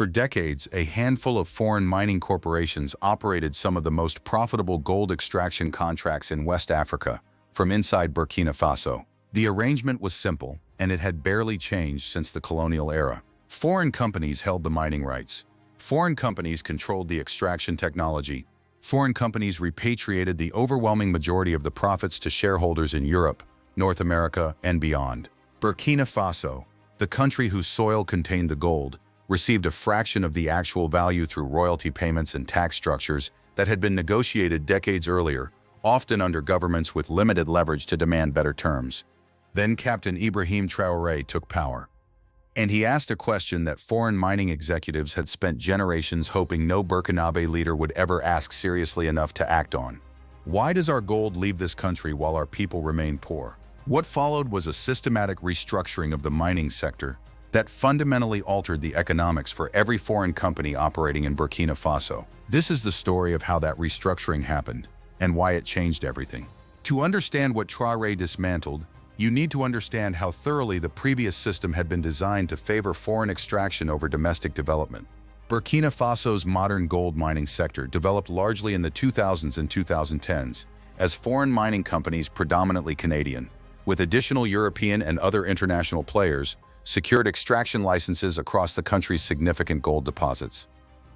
For decades, a handful of foreign mining corporations operated some of the most profitable gold extraction contracts in West Africa, from inside Burkina Faso. The arrangement was simple, and it had barely changed since the colonial era. Foreign companies held the mining rights. Foreign companies controlled the extraction technology. Foreign companies repatriated the overwhelming majority of the profits to shareholders in Europe, North America, and beyond. Burkina Faso, the country whose soil contained the gold, received a fraction of the actual value through royalty payments and tax structures that had been negotiated decades earlier, often under governments with limited leverage to demand better terms. Then Captain Ibrahim Traoré took power. And he asked a question that foreign mining executives had spent generations hoping no Burkinabe leader would ever ask seriously enough to act on. Why does our gold leave this country while our people remain poor? What followed was a systematic restructuring of the mining sector that fundamentally altered the economics for every foreign company operating in Burkina Faso. This is the story of how that restructuring happened and why it changed everything. To understand what Traoré dismantled, you need to understand how thoroughly the previous system had been designed to favor foreign extraction over domestic development. Burkina Faso's modern gold mining sector developed largely in the 2000s and 2010s as foreign mining companies, predominantly Canadian, with additional European and other international players, secured extraction licenses across the country's significant gold deposits.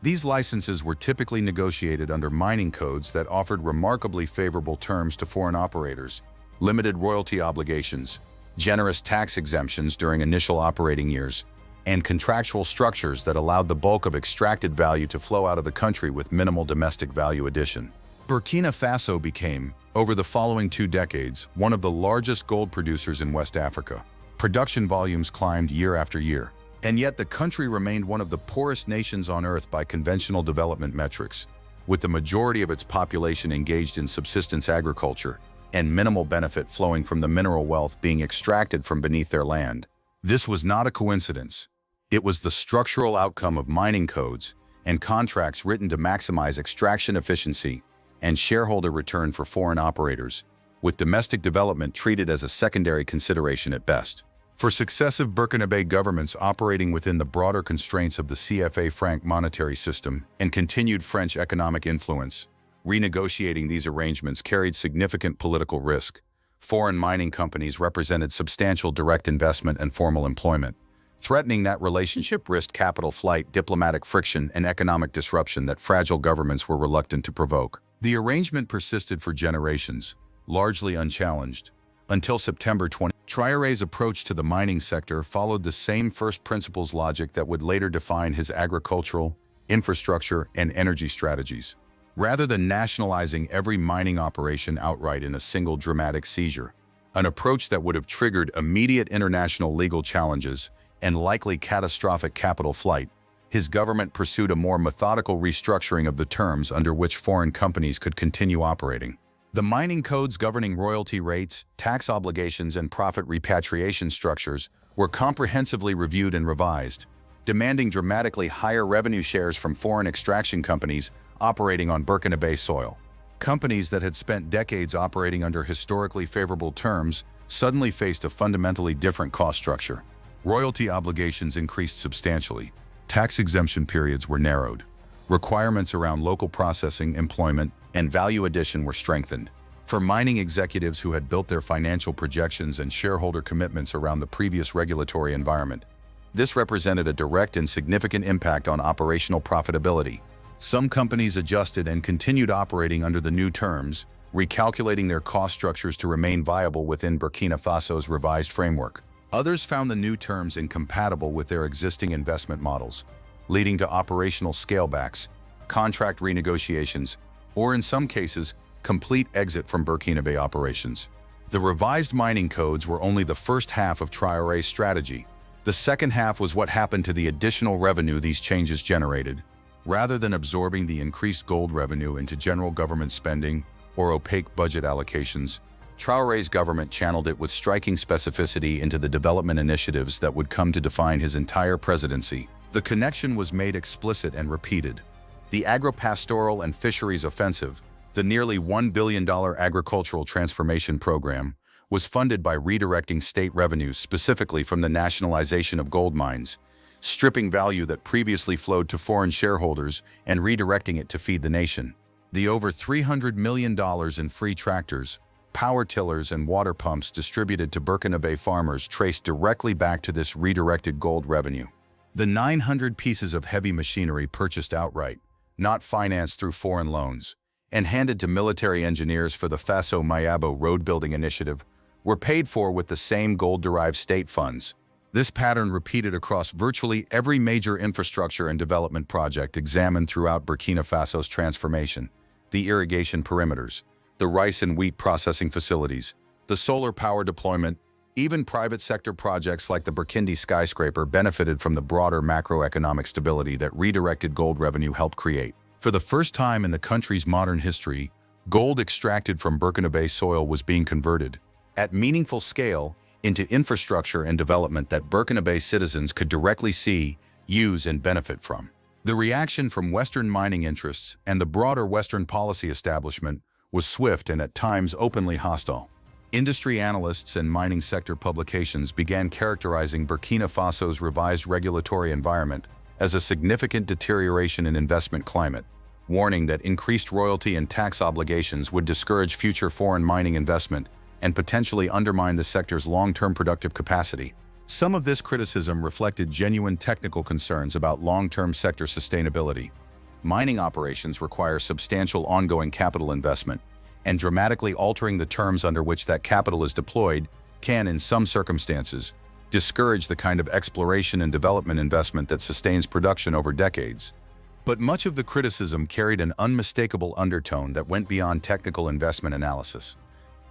These licenses were typically negotiated under mining codes that offered remarkably favorable terms to foreign operators, limited royalty obligations, generous tax exemptions during initial operating years, and contractual structures that allowed the bulk of extracted value to flow out of the country with minimal domestic value addition. Burkina Faso became, over the following 2 decades, one of the largest gold producers in West Africa. Production volumes climbed year after year, and yet the country remained one of the poorest nations on earth by conventional development metrics, with the majority of its population engaged in subsistence agriculture and minimal benefit flowing from the mineral wealth being extracted from beneath their land. This was not a coincidence. It was the structural outcome of mining codes and contracts written to maximize extraction efficiency and shareholder return for foreign operators, with domestic development treated as a secondary consideration at best. For successive Burkinabe governments operating within the broader constraints of the CFA franc monetary system and continued French economic influence, renegotiating these arrangements carried significant political risk. Foreign mining companies represented substantial direct investment and formal employment. Threatening that relationship risked capital flight, diplomatic friction, and economic disruption that fragile governments were reluctant to provoke. The arrangement persisted for generations, largely unchallenged, until September 20. Traoré's approach to the mining sector followed the same first principles logic that would later define his agricultural, infrastructure, and energy strategies. Rather than nationalizing every mining operation outright in a single dramatic seizure, an approach that would have triggered immediate international legal challenges and likely catastrophic capital flight, his government pursued a more methodical restructuring of the terms under which foreign companies could continue operating. The mining codes governing royalty rates, tax obligations, and profit repatriation structures were comprehensively reviewed and revised, demanding dramatically higher revenue shares from foreign extraction companies operating on Burkinabe soil. Companies that had spent decades operating under historically favorable terms suddenly faced a fundamentally different cost structure. Royalty obligations increased substantially. Tax exemption periods were narrowed. Requirements around local processing, employment, and value addition were strengthened. For mining executives who had built their financial projections and shareholder commitments around the previous regulatory environment, this represented a direct and significant impact on operational profitability. Some companies adjusted and continued operating under the new terms, recalculating their cost structures to remain viable within Burkina Faso's revised framework. Others found the new terms incompatible with their existing investment models, leading to operational scalebacks, contract renegotiations, or in some cases, complete exit from Burkinabe operations. The revised mining codes were only the first half of Traoré's strategy. The second half was what happened to the additional revenue these changes generated. Rather than absorbing the increased gold revenue into general government spending or opaque budget allocations, Traoré's government channeled it with striking specificity into the development initiatives that would come to define his entire presidency. The connection was made explicit and repeated. The agro-pastoral and fisheries offensive, the nearly $1 billion agricultural transformation program, was funded by redirecting state revenues specifically from the nationalization of gold mines, stripping value that previously flowed to foreign shareholders and redirecting it to feed the nation. The over $300 million in free tractors, power tillers, and water pumps distributed to Burkina farmers traced directly back to this redirected gold revenue. The 900 pieces of heavy machinery purchased outright, not financed through foreign loans, and handed to military engineers for the Faso Mayabo road-building initiative, were paid for with the same gold-derived state funds. This pattern repeated across virtually every major infrastructure and development project examined throughout Burkina Faso's transformation: the irrigation perimeters, the rice and wheat processing facilities, the solar power deployment. Even private sector projects like the Burkina skyscraper benefited from the broader macroeconomic stability that redirected gold revenue helped create. For the first time in the country's modern history, gold extracted from Burkina soil was being converted, at meaningful scale, into infrastructure and development that Burkina citizens could directly see, use, and benefit from. The reaction from Western mining interests and the broader Western policy establishment was swift and at times openly hostile. Industry analysts and mining sector publications began characterizing Burkina Faso's revised regulatory environment as a significant deterioration in investment climate, warning that increased royalty and tax obligations would discourage future foreign mining investment and potentially undermine the sector's long-term productive capacity. Some of this criticism reflected genuine technical concerns about long-term sector sustainability. Mining operations require substantial ongoing capital investment, and dramatically altering the terms under which that capital is deployed can, in some circumstances, discourage the kind of exploration and development investment that sustains production over decades. But much of the criticism carried an unmistakable undertone that went beyond technical investment analysis.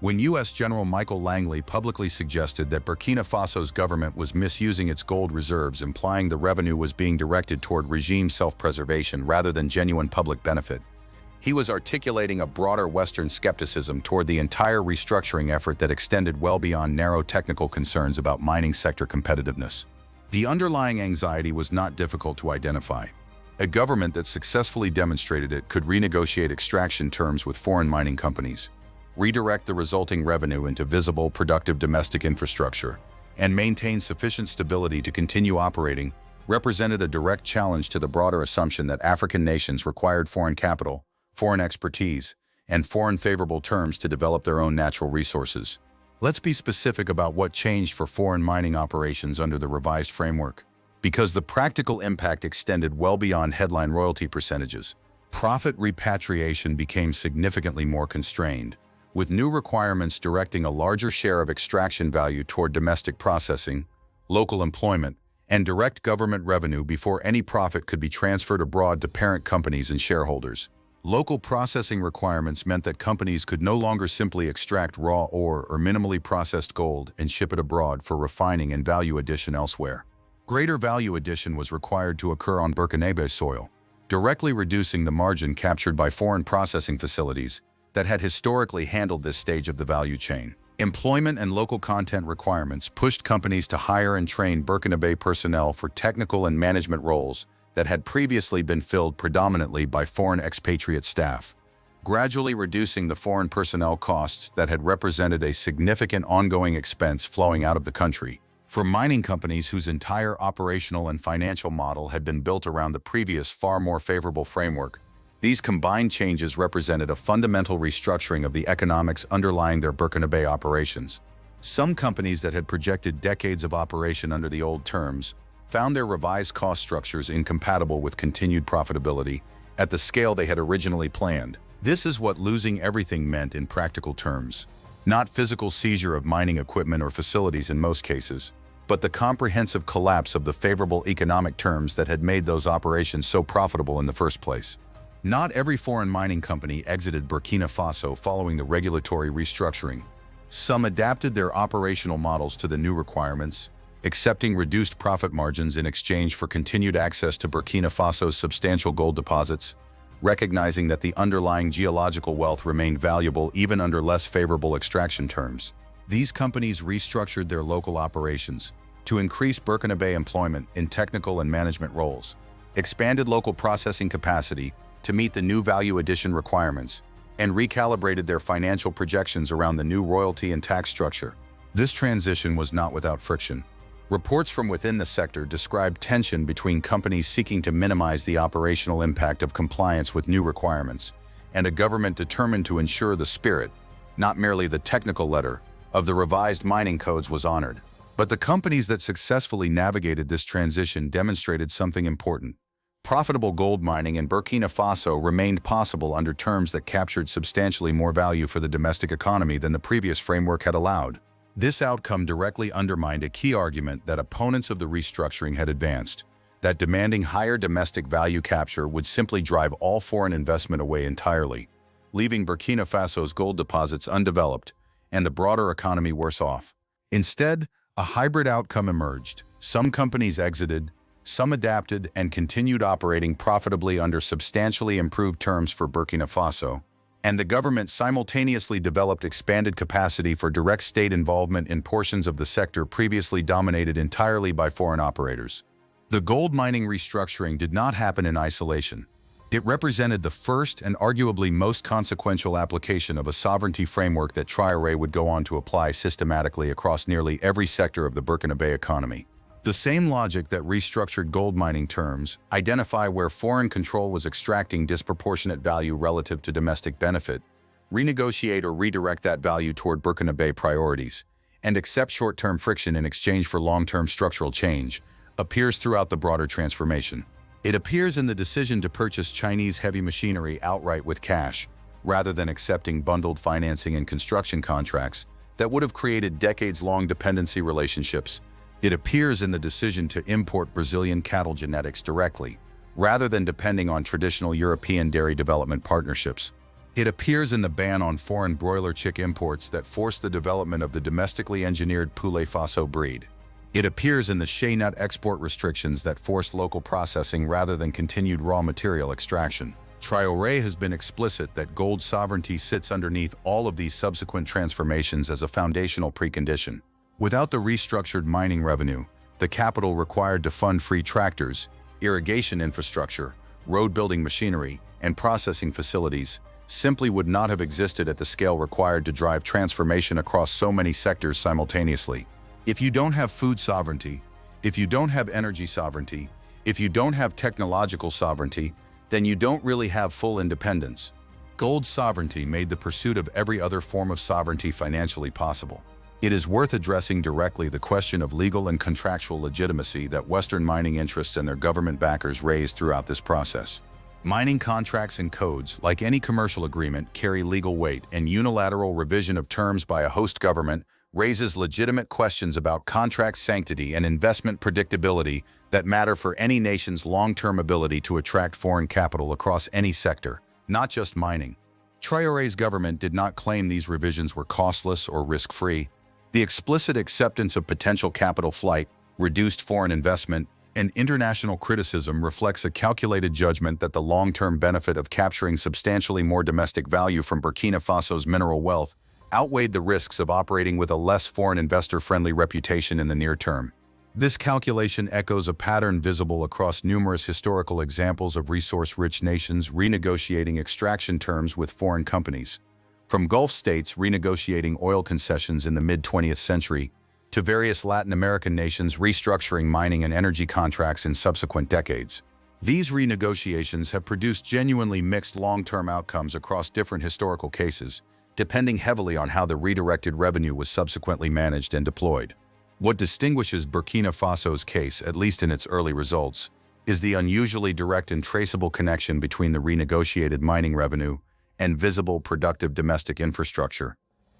When U.S. General Michael Langley publicly suggested that Burkina Faso's government was misusing its gold reserves, implying the revenue was being directed toward regime self-preservation rather than genuine public benefit, he was articulating a broader Western skepticism toward the entire restructuring effort that extended well beyond narrow technical concerns about mining sector competitiveness. The underlying anxiety was not difficult to identify. A government that successfully demonstrated it could renegotiate extraction terms with foreign mining companies, redirect the resulting revenue into visible, productive domestic infrastructure, and maintain sufficient stability to continue operating, represented a direct challenge to the broader assumption that African nations required foreign capital, foreign expertise, and foreign favorable terms to develop their own natural resources. Let's be specific about what changed for foreign mining operations under the revised framework, because the practical impact extended well beyond headline royalty percentages. Profit repatriation became significantly more constrained, with new requirements directing a larger share of extraction value toward domestic processing, local employment, and direct government revenue before any profit could be transferred abroad to parent companies and shareholders. Local processing requirements meant that companies could no longer simply extract raw ore or minimally processed gold and ship it abroad for refining and value addition elsewhere. Greater value addition was required to occur on Burkina soil, directly reducing the margin captured by foreign processing facilities that had historically handled this stage of the value chain. Employment and local content requirements pushed companies to hire and train Burkina personnel for technical and management roles that had previously been filled predominantly by foreign expatriate staff, gradually reducing the foreign personnel costs that had represented a significant ongoing expense flowing out of the country. For mining companies whose entire operational and financial model had been built around the previous, far more favorable framework, these combined changes represented a fundamental restructuring of the economics underlying their Burkina operations. Some companies that had projected decades of operation under the old terms found their revised cost structures incompatible with continued profitability at the scale they had originally planned. This is what losing everything meant in practical terms. Not physical seizure of mining equipment or facilities in most cases, but the comprehensive collapse of the favorable economic terms that had made those operations so profitable in the first place. Not every foreign mining company exited Burkina Faso following the regulatory restructuring. Some adapted their operational models to the new requirements, accepting reduced profit margins in exchange for continued access to Burkina Faso's substantial gold deposits, recognizing that the underlying geological wealth remained valuable even under less favorable extraction terms. These companies restructured their local operations to increase Burkina employment in technical and management roles, expanded local processing capacity to meet the new value addition requirements, and recalibrated their financial projections around the new royalty and tax structure. This transition was not without friction. Reports from within the sector describe tension between companies seeking to minimize the operational impact of compliance with new requirements, and a government determined to ensure the spirit, not merely the technical letter, of the revised mining codes was honored. But the companies that successfully navigated this transition demonstrated something important. Profitable gold mining in Burkina Faso remained possible under terms that captured substantially more value for the domestic economy than the previous framework had allowed. This outcome directly undermined a key argument that opponents of the restructuring had advanced, that demanding higher domestic value capture would simply drive all foreign investment away entirely, leaving Burkina Faso's gold deposits undeveloped and the broader economy worse off. Instead, a hybrid outcome emerged. Some companies exited, some adapted and continued operating profitably under substantially improved terms for Burkina Faso, and the government simultaneously developed expanded capacity for direct state involvement in portions of the sector previously dominated entirely by foreign operators. The gold mining restructuring did not happen in isolation. It represented the first and arguably most consequential application of a sovereignty framework that Traoré would go on to apply systematically across nearly every sector of the Burkinabe economy. The same logic that restructured gold mining terms, identify where foreign control was extracting disproportionate value relative to domestic benefit, renegotiate or redirect that value toward Burkinabe priorities, and accept short-term friction in exchange for long-term structural change, appears throughout the broader transformation. It appears in the decision to purchase Chinese heavy machinery outright with cash, rather than accepting bundled financing and construction contracts that would have created decades-long dependency relationships. It appears in the decision to import Brazilian cattle genetics directly, rather than depending on traditional European dairy development partnerships. It appears in the ban on foreign broiler chick imports that forced the development of the domestically engineered Poulet Faso breed. It appears in the shea nut export restrictions that forced local processing rather than continued raw material extraction. Traoré has been explicit that gold sovereignty sits underneath all of these subsequent transformations as a foundational precondition. Without the restructured mining revenue, the capital required to fund free tractors, irrigation infrastructure, road-building machinery, and processing facilities simply would not have existed at the scale required to drive transformation across so many sectors simultaneously. If you don't have food sovereignty, if you don't have energy sovereignty, if you don't have technological sovereignty, then you don't really have full independence. Gold sovereignty made the pursuit of every other form of sovereignty financially possible. It is worth addressing directly the question of legal and contractual legitimacy that Western mining interests and their government backers raised throughout this process. Mining contracts and codes, like any commercial agreement, carry legal weight, and unilateral revision of terms by a host government raises legitimate questions about contract sanctity and investment predictability that matter for any nation's long-term ability to attract foreign capital across any sector, not just mining. Traoré's government did not claim these revisions were costless or risk-free. The explicit acceptance of potential capital flight, reduced foreign investment, and international criticism reflects a calculated judgment that the long-term benefit of capturing substantially more domestic value from Burkina Faso's mineral wealth outweighed the risks of operating with a less foreign investor-friendly reputation in the near term. This calculation echoes a pattern visible across numerous historical examples of resource-rich nations renegotiating extraction terms with foreign companies. From Gulf states renegotiating oil concessions in the mid-20th century, to various Latin American nations restructuring mining and energy contracts in subsequent decades. These renegotiations have produced genuinely mixed long-term outcomes across different historical cases, depending heavily on how the redirected revenue was subsequently managed and deployed. What distinguishes Burkina Faso's case, at least in its early results, is the unusually direct and traceable connection between the renegotiated mining revenue and visible productive domestic infrastructure,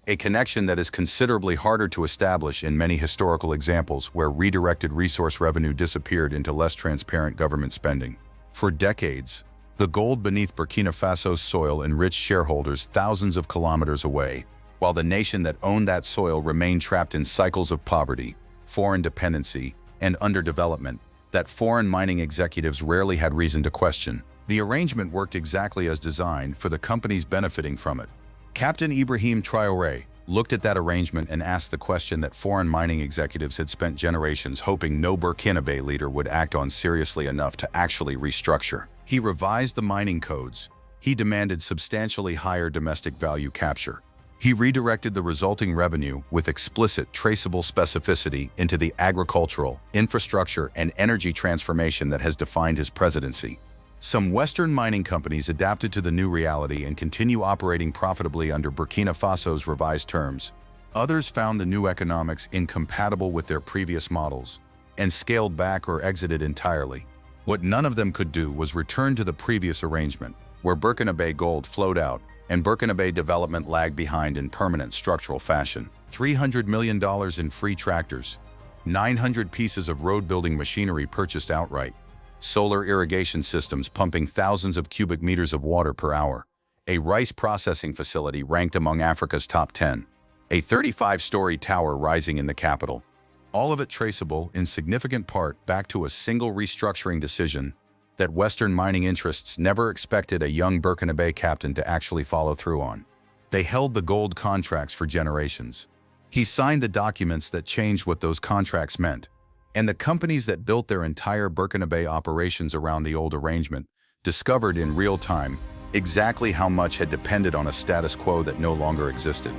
a connection that is considerably harder to establish in many historical examples where redirected resource revenue disappeared into less transparent government spending. For decades, the gold beneath Burkina Faso's soil enriched shareholders thousands of kilometers away, while the nation that owned that soil remained trapped in cycles of poverty, foreign dependency, and underdevelopment that foreign mining executives rarely had reason to question. The arrangement worked exactly as designed for the companies benefiting from it. Captain Ibrahim Traoré looked at that arrangement and asked the question that foreign mining executives had spent generations hoping no Burkinabe leader would act on seriously enough to actually restructure. He revised the mining codes. He demanded substantially higher domestic value capture. He redirected the resulting revenue with explicit, traceable specificity into the agricultural, infrastructure, and energy transformation that has defined his presidency. Some Western mining companies adapted to the new reality and continue operating profitably under Burkina Faso's revised terms. Others found the new economics incompatible with their previous models and scaled back or exited entirely. What none of them could do was return to the previous arrangement, where Burkinabe gold flowed out and Burkinabe development lagged behind in permanent structural fashion. $300 million in free tractors, 900 pieces of road-building machinery purchased outright, solar irrigation systems pumping thousands of cubic meters of water per hour, a rice processing facility ranked among Africa's top 10, a 35-story tower rising in the capital. All of it traceable in significant part back to a single restructuring decision that Western mining interests never expected a young Burkinabe captain to actually follow through on. They held the gold contracts for generations. He signed the documents that changed what those contracts meant, and the companies that built their entire Burkinabe operations around the old arrangement discovered in real time exactly how much had depended on a status quo that no longer existed.